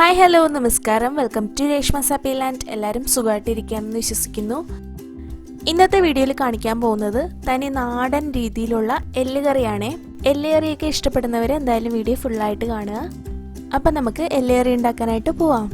Hi hello നമസ്കാരം, welcome to Reshma's happy land. എല്ലാവരും സുഖമായിട്ടിരിക്കാമെന്ന് വിശ്വസിക്കുന്നു. ഇന്നത്തെ വീഡിയോയിൽ കാണിക്കാൻ പോകുന്നത് തനി നാടൻ രീതിയിലുള്ള എല്ലുകറിയാണ്. എല്ലുകറിയൊക്കെ ഇഷ്ടപ്പെടുന്നവർ എന്തായാലും വീഡിയോ ഫുള്ളായിട്ട് കാണുക. അപ്പം നമുക്ക് എല്ലുകറി ഉണ്ടാക്കാനായിട്ട് പോവാം.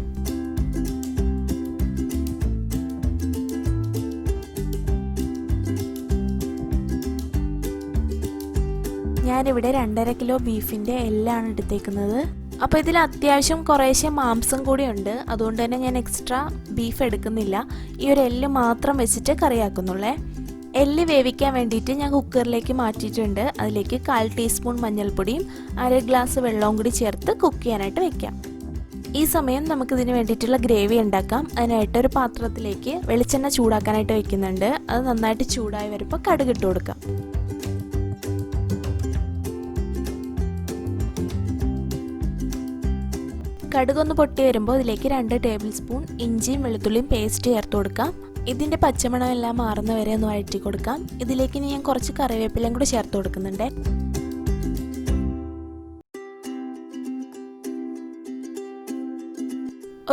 ഞാനിവിടെ 2.5 കിലോ ബീഫിൻ്റെ എല്ലാണ് എടുത്തേക്കുന്നത്. അപ്പോൾ ഇതിൽ അത്യാവശ്യം കുറേശ്ശെ മാംസം കൂടി ഉണ്ട്, അതുകൊണ്ട് തന്നെ ഞാൻ എക്സ്ട്രാ ബീഫ് എടുക്കുന്നില്ല. ഈ ഒരു എല്ല് മാത്രം വെച്ചിട്ട് കറിയാക്കുന്നുള്ളേ. എല്ല് വേവിക്കാൻ വേണ്ടിയിട്ട് ഞാൻ കുക്കറിലേക്ക് മാറ്റിയിട്ടുണ്ട്. അതിലേക്ക് 1/4 ടീസ്പൂൺ മഞ്ഞൾപ്പൊടിയും 1/2 ഗ്ലാസ് വെള്ളവും കൂടി ചേർത്ത് കുക്ക് ചെയ്യാനായിട്ട് വെക്കാം. ഈ സമയം നമുക്കിതിന് വേണ്ടിയിട്ടുള്ള ഗ്രേവി ഉണ്ടാക്കാം. അതിനായിട്ട് ഒരു പാത്രത്തിലേക്ക് വെളിച്ചെണ്ണ ചൂടാക്കാനായിട്ട് വെക്കുന്നുണ്ട്. അത് നന്നായിട്ട് ചൂടായി വരുമ്പോൾ കടുക് ഇട്ട് കൊടുക്കാം. കടുകൊന്ന് പൊട്ടി വരുമ്പോൾ ഇതിലേക്ക് 2 ടേബിൾ സ്പൂൺ ഇഞ്ചിയും വെളുത്തുള്ളിയും പേസ്റ്റ് ചേർത്ത് കൊടുക്കാം. ഇതിൻ്റെ പച്ചമണം എല്ലാം മാറുന്ന വരെ ഒന്ന് വഴറ്റി കൊടുക്കാം. ഇതിലേക്ക് ഞാൻ കുറച്ച് കറിവേപ്പിലയും കൂടി ചേർത്ത് കൊടുക്കുന്നുണ്ട്.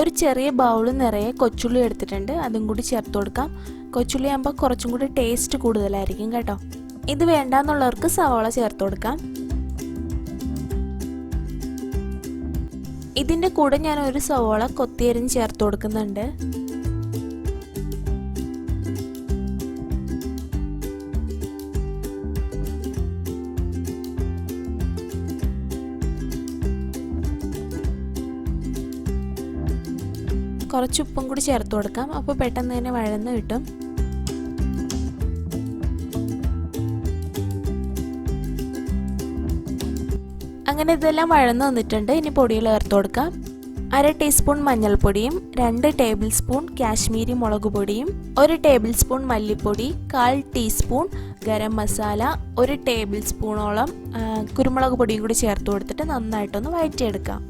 ഒരു ചെറിയ ബൗൾ നിറയെ കൊച്ചുള്ളി എടുത്തിട്ടുണ്ട്, അതും കൂടി ചേർത്ത് കൊടുക്കാം. കൊച്ചുള്ളി ആകുമ്പോൾ കുറച്ചും കൂടി ടേസ്റ്റ് കൂടുതലായിരിക്കും കേട്ടോ. ഇത് വേണ്ടാന്നുള്ളവർക്ക് സവാള ചേർത്ത് കൊടുക്കാം. ഇതിൻ്റെ കൂടെ ഞാൻ ഒരു സവാള കൊത്തിയരിഞ്ഞ് ചേർത്ത് കൊടുക്കുന്നുണ്ട്. കുറച്ച് ഉപ്പും കൂടി ചേർത്ത് കൊടുക്കാം. അപ്പോൾ പെട്ടെന്ന് തന്നെ വഴന്ന് കിട്ടും. അങ്ങനെ ഇതെല്ലാം വഴന്ന് വന്നിട്ടുണ്ട്. ഇനി പൊടികൾ ചേർത്ത് കൊടുക്കാം. 1/2 ടീസ്പൂൺ മഞ്ഞൾപ്പൊടിയും 2 ടേബിൾ സ്പൂൺ കാശ്മീരി മുളക് പൊടിയും 1 ടേബിൾ സ്പൂൺ മല്ലിപ്പൊടി, 1/4 ടീസ്പൂൺ ഗരം മസാല, 1 ടേബിൾ സ്പൂണോളം കുരുമുളക് പൊടിയും കൂടി ചേർത്ത് കൊടുത്തിട്ട് നന്നായിട്ടൊന്ന് വഴറ്റിയെടുക്കാം.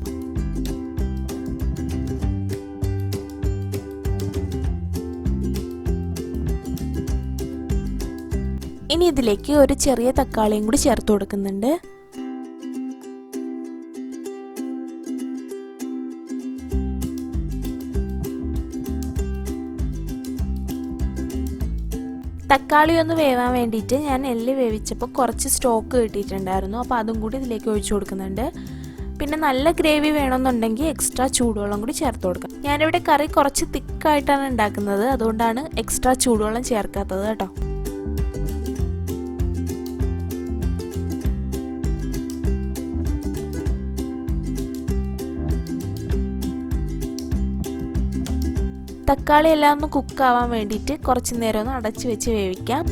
ഇനി ഇതിലേക്ക് ഒരു ചെറിയ തക്കാളിയും കൂടി ചേർത്ത് കൊടുക്കുന്നുണ്ട്. തക്കാളി ഒന്ന് വേവാൻ വേണ്ടിയിട്ട് ഞാൻ എല്ല് വേവിച്ചപ്പോൾ കുറച്ച് സ്റ്റോക്ക് കിട്ടിയിട്ടുണ്ടായിരുന്നു. അപ്പോൾ അതും കൂടി ഇതിലേക്ക് ഒഴിച്ചു കൊടുക്കുന്നുണ്ട്. പിന്നെ നല്ല ഗ്രേവി വേണമെന്നുണ്ടെങ്കിൽ എക്സ്ട്രാ ചൂടുവെള്ളം കൂടി ചേർത്ത് കൊടുക്കാം. ഞാനിവിടെ കറി കുറച്ച് തിക്കായിട്ടാണ് ഉണ്ടാക്കുന്നത്, അതുകൊണ്ടാണ് എക്സ്ട്രാ ചൂടുവെള്ളം ചേർക്കാത്തത് കേട്ടോ. തക്കാളി എല്ലാം ഒന്ന് കുക്കാവാൻ വേണ്ടിയിട്ട് കുറച്ച് നേരം ഒന്ന് അടച്ചു വെച്ച് വേവിക്കാം.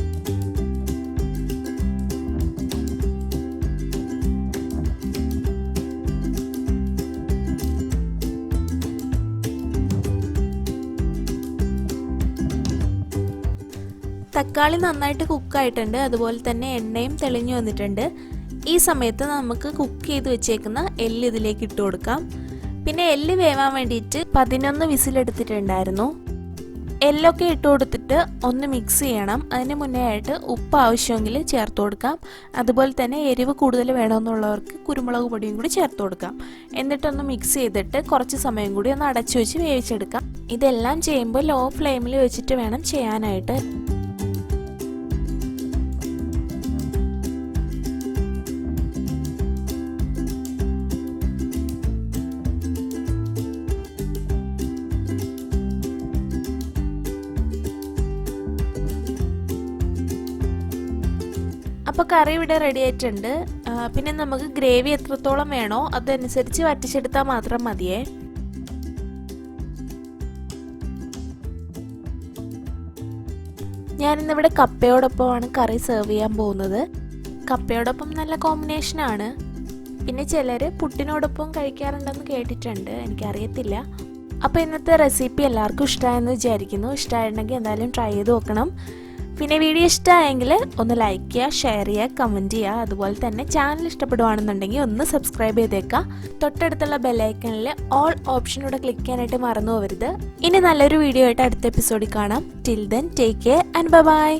തക്കാളി നന്നായിട്ട് കുക്കായിട്ടുണ്ട്, അതുപോലെ തന്നെ എണ്ണയും തെളിഞ്ഞു വന്നിട്ടുണ്ട്. ഈ സമയത്ത് നമുക്ക് കുക്ക് ചെയ്ത് വെച്ചേക്കുന്ന എല്ല് ഇതിലേക്ക് ഇട്ട് കൊടുക്കാം. പിന്നെ എല്ല് വേവാൻ വേണ്ടിയിട്ട് 11 വിസിലെടുത്തിട്ടുണ്ടായിരുന്നു. എല്ലൊക്കെ ഇട്ട് കൊടുത്തിട്ട് ഒന്ന് മിക്സ് ചെയ്യണം. അതിന് മുന്നേ ആയിട്ട് ഉപ്പ് ആവശ്യമെങ്കിൽ ചേർത്ത് കൊടുക്കാം. അതുപോലെ തന്നെ എരിവ് കൂടുതൽ വേണമെന്നുള്ളവർക്ക് കുരുമുളക് പൊടിയും കൂടി ചേർത്ത് കൊടുക്കാം. എന്നിട്ടൊന്ന് മിക്സ് ചെയ്തിട്ട് കുറച്ച് സമയം കൂടി ഒന്ന് അടച്ചു വെച്ച് വേവിച്ചെടുക്കാം. ഇതെല്ലാം ചെയ്യുമ്പോൾ ലോ ഫ്ലെയിമിൽ വെച്ചിട്ട് വേണം ചെയ്യാനായിട്ട്. അപ്പോൾ കറി ഇവിടെ റെഡി ആയിട്ടുണ്ട്. പിന്നെ നമുക്ക് ഗ്രേവി എത്രത്തോളം വേണോ അതനുസരിച്ച് വറ്റിച്ചെടുത്താൽ മാത്രം മതിയേ. ഞാനിന്നിവിടെ കപ്പയോടൊപ്പമാണ് കറി സെർവ് ചെയ്യാൻ പോകുന്നത്. കപ്പയോടൊപ്പം നല്ല കോമ്പിനേഷനാണ്. പിന്നെ ചിലർ പുട്ടിനോടൊപ്പം കഴിക്കാറുണ്ടെന്ന് കേട്ടിട്ടുണ്ട്, എനിക്കറിയത്തില്ല. അപ്പോൾ ഇന്നത്തെ റെസിപ്പി എല്ലാവർക്കും ഇഷ്ടമായെന്ന് വിചാരിക്കുന്നു. ഇഷ്ടമായിട്ടുണ്ടെങ്കിൽ എന്തായാലും ട്രൈ ചെയ്ത് നോക്കണം. പിന്നെ വീഡിയോ ഇഷ്ടമായെങ്കിൽ ഒന്ന് ലൈക്ക് ചെയ്യുക, ഷെയർ ചെയ്യുക, കമൻറ്റ് ചെയ്യുക. അതുപോലെ തന്നെ ചാനൽ ഇഷ്ടപ്പെടുവാണെന്നുണ്ടെങ്കിൽ ഒന്ന് സബ്സ്ക്രൈബ് ചെയ്തേക്കുക. തൊട്ടടുത്തുള്ള ബെല്ലൈക്കണിൽ ഓൾ ഓപ്ഷനൂടെ ക്ലിക്ക് ചെയ്യാനായിട്ട് മറന്നു പോകരുത്. ഇനി നല്ലൊരു വീഡിയോ ആയിട്ട് അടുത്ത എപ്പിസോഡിൽ കാണാം. Till then take care and by.